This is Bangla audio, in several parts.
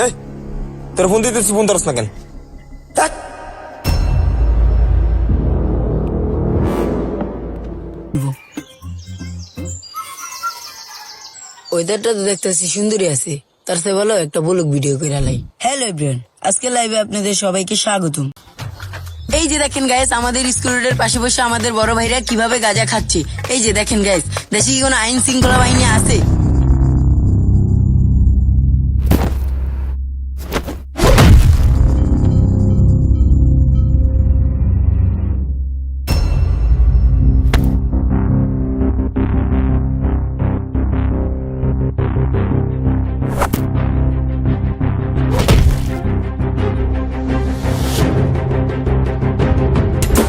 এই তোর ফোন দিতেছি, ফোন ধরস না কেন? ওয়েদারটা তো দেখতেছি সুন্দরী আছে, তার চেয়ে ভালো একটা ব্লগ ভিডিও করে লাই। হ্যালো এভরিওয়ান, আজকে লাইভে আপনাদের সবাইকে স্বাগতম। এই যে দেখেন গাইস, আমাদের স্কুল রোডের পাশে বসে আমাদের বড় ভাইরা কিভাবে গাঁজা খাচ্ছে। এই যে দেখেন গাইস, দেশে কি কোনো আইন শৃঙ্খলা বাহিনী আছে?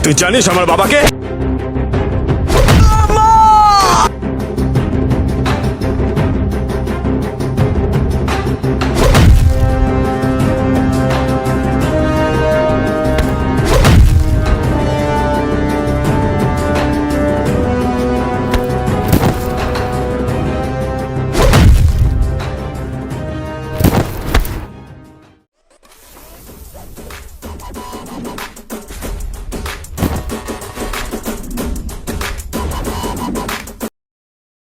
তুই জানিস আমার বাবাকে?